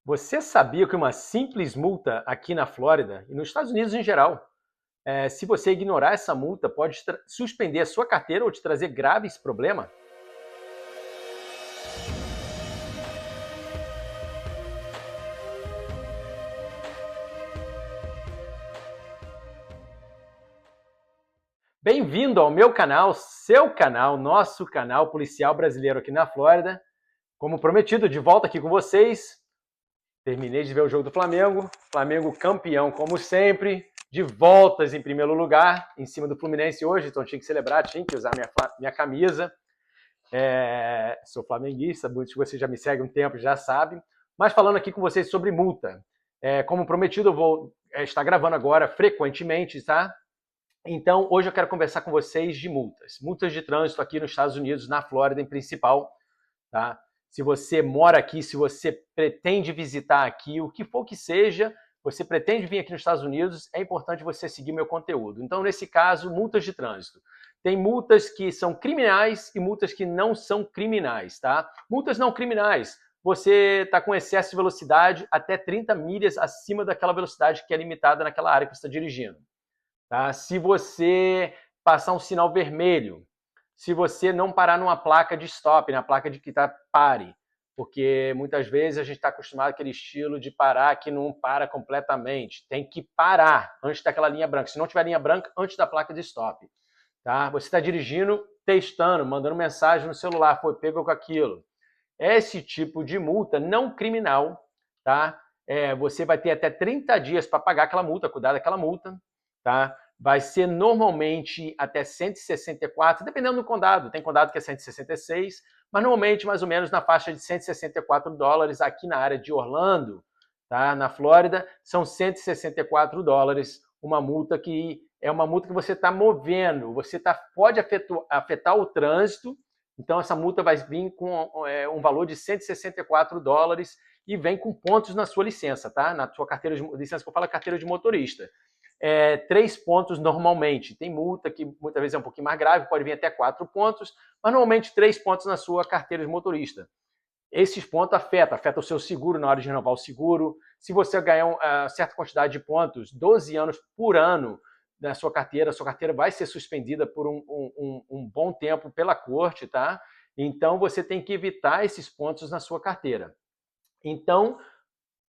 Você sabia que uma simples multa aqui na Flórida e nos Estados Unidos em geral, se você ignorar essa multa, pode suspender a sua carteira ou te trazer graves problemas? Bem-vindo ao meu canal, seu canal, nosso canal policial brasileiro aqui na Flórida. Como prometido, de volta aqui com vocês. Terminei de ver o jogo do Flamengo. Flamengo campeão, como sempre. De voltas em primeiro lugar, em cima do Fluminense hoje. Então tinha que celebrar, tinha que usar minha camisa. Sou flamenguista, muitos de vocês já me seguem um tempo, já sabem. Mas falando aqui com vocês sobre multa. Como prometido, eu vou estar gravando agora frequentemente, tá? Então, hoje eu quero conversar com vocês de multas. Multas de trânsito aqui nos Estados Unidos, na Flórida em principal, tá? Se você mora aqui, se você pretende visitar aqui, o que for que seja, você pretende vir aqui nos Estados Unidos, é importante você seguir meu conteúdo. Então, nesse caso, multas de trânsito. Tem multas que são criminais e multas que não são criminais, tá? Multas não criminais, você está com excesso de velocidade até 30 milhas acima daquela velocidade que é limitada naquela área que você está dirigindo. Tá? Se você passar um sinal vermelho, se você não parar numa placa de stop, na placa de que está pare, porque muitas vezes a gente está acostumado àquele estilo de parar que não para completamente. Tem que parar antes daquela linha branca. Se não tiver linha branca, antes da placa de stop. Tá? Você está dirigindo, testando, mandando mensagem no celular, foi pego com aquilo. Esse tipo de multa não criminal, tá? Você vai ter até 30 dias para pagar aquela multa, cuidar daquela multa, tá? Vai ser normalmente até 164, dependendo do condado. Tem condado que é 166, mas normalmente mais ou menos na faixa de 164 dólares aqui na área de Orlando, tá? Na Flórida, são 164 dólares, uma multa que é uma multa que você está movendo, pode afetar o trânsito, então essa multa vai vir com um valor de 164 dólares e vem com pontos na sua licença, tá? Na sua carteira de licença, que eu falo carteira de motorista. 3 pontos normalmente. Tem multa que muitas vezes é um pouquinho mais grave, pode vir até 4 pontos, mas normalmente 3 pontos na sua carteira de motorista. Esses pontos afetam o seu seguro na hora de renovar o seguro. Se você ganhar uma certa quantidade de pontos, 12 anos por ano na sua carteira vai ser suspendida por um bom tempo pela corte, tá? Então você tem que evitar esses pontos na sua carteira. Então,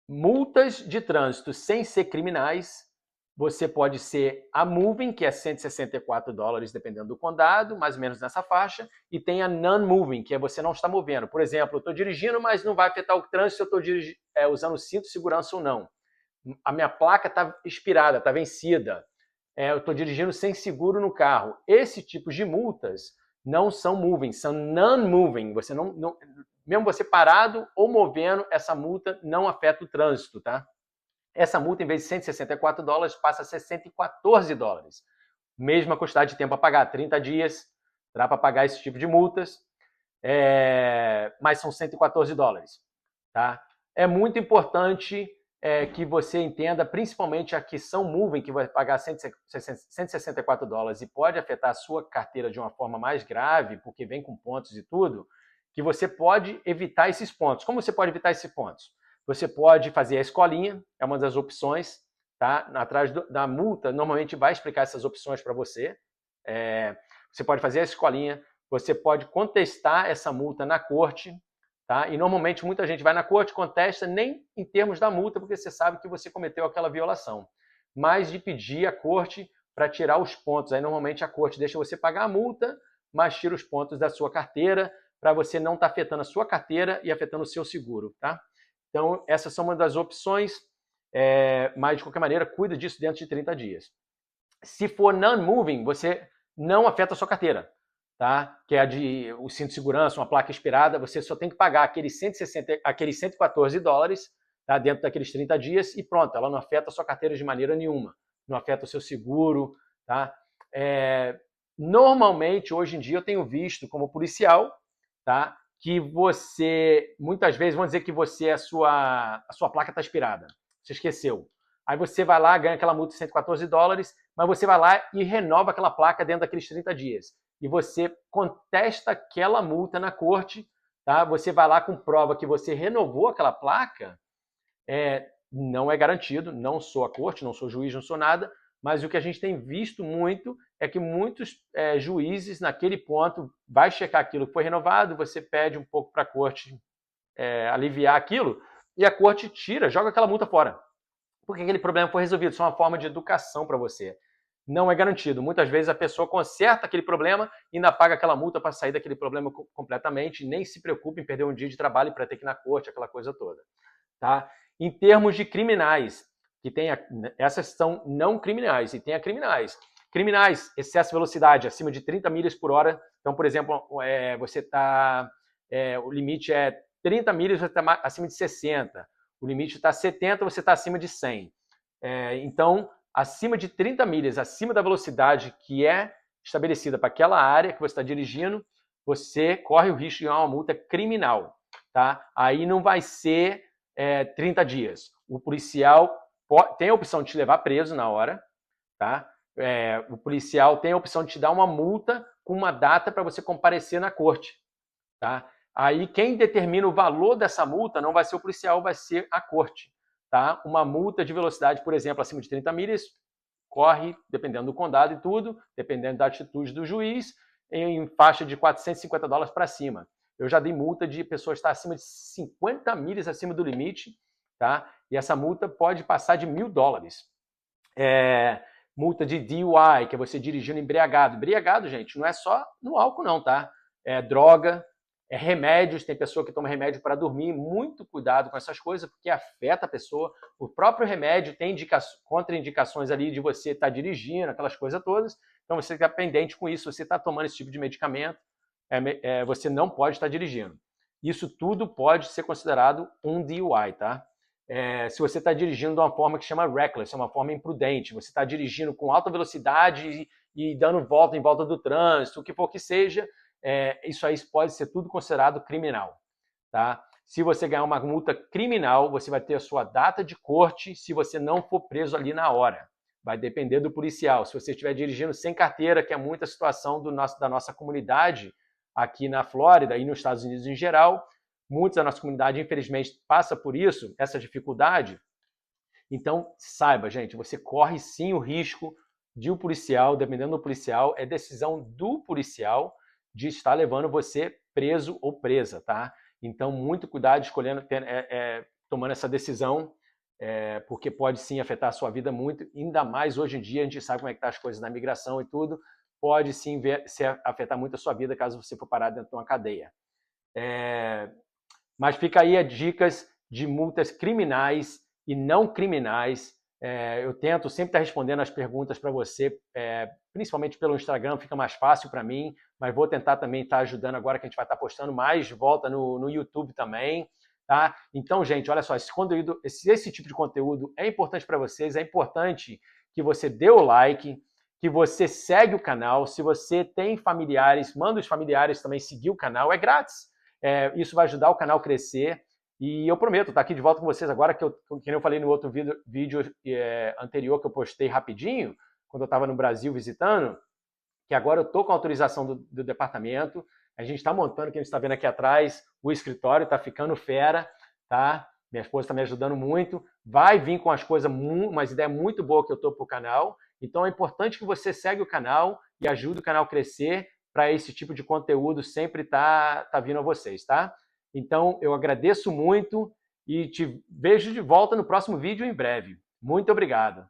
multas de trânsito sem ser criminais, você pode ser a moving, que é 164 dólares, dependendo do condado, mais ou menos nessa faixa, e tem a non-moving, que é você não está movendo. Por exemplo, eu estou dirigindo, mas não vai afetar o trânsito se eu estou usando cinto de segurança ou não. A minha placa está expirada, está vencida. Eu estou dirigindo sem seguro no carro. Esse tipo de multas não são moving, são non-moving. Você não, mesmo você parado ou movendo, essa multa não afeta o trânsito, tá? Essa multa, em vez de 164 dólares, passa a ser 114 dólares. Mesma quantidade de tempo a pagar, 30 dias, dá para pagar esse tipo de multas, mas são 114 dólares. Tá? É muito importante que você entenda, principalmente a que são moving, que vai pagar 164 dólares e pode afetar a sua carteira de uma forma mais grave, porque vem com pontos e tudo, que você pode evitar esses pontos. Como você pode evitar esses pontos? Você pode fazer a escolinha, é uma das opções, tá? Atrás da multa, normalmente vai explicar essas opções para você. Você pode fazer a escolinha, você pode contestar essa multa na corte, tá? E normalmente muita gente vai na corte, contesta, nem em termos da multa, porque você sabe que você cometeu aquela violação, mas de pedir à corte para tirar os pontos. Aí normalmente a corte deixa você pagar a multa, mas tira os pontos da sua carteira, para você não estar afetando a sua carteira e afetando o seu seguro, tá? Então, essas são uma das opções, mas de qualquer maneira, cuida disso dentro de 30 dias. Se for non-moving, você não afeta a sua carteira, tá? Que é o cinto de segurança, uma placa expirada, você só tem que pagar aqueles 114 dólares, tá? Dentro daqueles 30 dias e pronto, ela não afeta a sua carteira de maneira nenhuma, não afeta o seu seguro, tá? Normalmente, hoje em dia, eu tenho visto como policial, tá? Que você, muitas vezes, vão dizer que a sua placa está expirada. Você esqueceu. Aí você vai lá, ganha aquela multa de 114 dólares, mas você vai lá e renova aquela placa dentro daqueles 30 dias. E você contesta aquela multa na corte, tá? Você vai lá com prova que você renovou aquela placa Não é garantido, não sou a corte, não sou juiz, não sou nada, mas o que a gente tem visto muito é que muitos juízes, naquele ponto, vai checar aquilo que foi renovado, você pede um pouco para a corte aliviar aquilo, e a corte tira, joga aquela multa fora. Porque aquele problema foi resolvido, isso é uma forma de educação para você. Não é garantido. Muitas vezes a pessoa conserta aquele problema e ainda paga aquela multa para sair daquele problema completamente, nem se preocupa em perder um dia de trabalho para ter que ir na corte, aquela coisa toda. Tá? Em termos de criminais, que tem essas são não criminais e tem a criminais. Criminais, excesso de velocidade acima de 30 milhas por hora. Então, por exemplo, você está o limite é 30 milhas, você está acima de 60. O limite está 70, você está acima de 100. Então, acima de 30 milhas, acima da velocidade que é estabelecida para aquela área que você está dirigindo, você corre o risco de ganhar uma multa criminal. Tá? Aí não vai ser 30 dias. O policial tem a opção de te levar preso na hora. Tá? O policial tem a opção de te dar uma multa com uma data para você comparecer na corte. Tá? Aí quem determina o valor dessa multa não vai ser o policial, vai ser a corte. Tá? Uma multa de velocidade, por exemplo, acima de 30 milhas, corre, dependendo do condado e tudo, dependendo da atitude do juiz, em faixa de $450 para cima. Eu já dei multa de pessoas estar acima de 50 milhas acima do limite, tá? E essa multa pode passar de $1.000. Multa de DUI, que é você dirigindo embriagado. Embriagado, gente, não é só no álcool não, tá? É droga, remédios, tem pessoa que toma remédio para dormir, muito cuidado com essas coisas, porque afeta a pessoa. O próprio remédio tem contraindicações ali de você estar dirigindo, aquelas coisas todas, então você fica pendente com isso, você está tomando esse tipo de medicamento, você não pode estar dirigindo. Isso tudo pode ser considerado um DUI, tá? Se você está dirigindo de uma forma que chama reckless, é uma forma imprudente, você está dirigindo com alta velocidade e dando volta em volta do trânsito, o que for que seja, isso aí pode ser tudo considerado criminal. Tá? Se você ganhar uma multa criminal, você vai ter a sua data de corte se você não for preso ali na hora. Vai depender do policial. Se você estiver dirigindo sem carteira, que é muita situação da nossa comunidade aqui na Flórida e nos Estados Unidos em geral, muitos da nossa comunidade, infelizmente, passa por isso, essa dificuldade. Então, saiba, gente, você corre sim o risco de um policial, dependendo do policial, é decisão do policial de estar levando você preso ou presa, tá? Então, muito cuidado escolhendo, tomando essa decisão, porque pode sim afetar a sua vida muito, ainda mais hoje em dia, a gente sabe como é que tá as coisas na migração e tudo, pode sim afetar muito a sua vida caso você for parado dentro de uma cadeia. Mas fica aí as dicas de multas criminais e não criminais. Eu tento sempre estar respondendo as perguntas para você, principalmente pelo Instagram, fica mais fácil para mim, mas vou tentar também estar ajudando agora que a gente vai estar postando mais de volta no YouTube também. Tá? Então, gente, olha só, esse tipo de conteúdo é importante para vocês, é importante que você dê o like, que você segue o canal. Se você tem familiares, manda os familiares também seguir o canal, é grátis. Isso vai ajudar o canal a crescer. E eu prometo estar aqui de volta com vocês agora, que eu falei no outro vídeo anterior que eu postei rapidinho, quando eu estava no Brasil visitando, que agora eu estou com a autorização do departamento, a gente está montando, que a gente está vendo aqui atrás, o escritório está ficando fera, tá? Minha esposa está me ajudando muito, vai vir com umas ideias muito boas que eu estou para o canal, então é importante que você segue o canal e ajude o canal a crescer para esse tipo de conteúdo sempre tá vindo a vocês, tá? Então, eu agradeço muito e te vejo de volta no próximo vídeo em breve. Muito obrigado.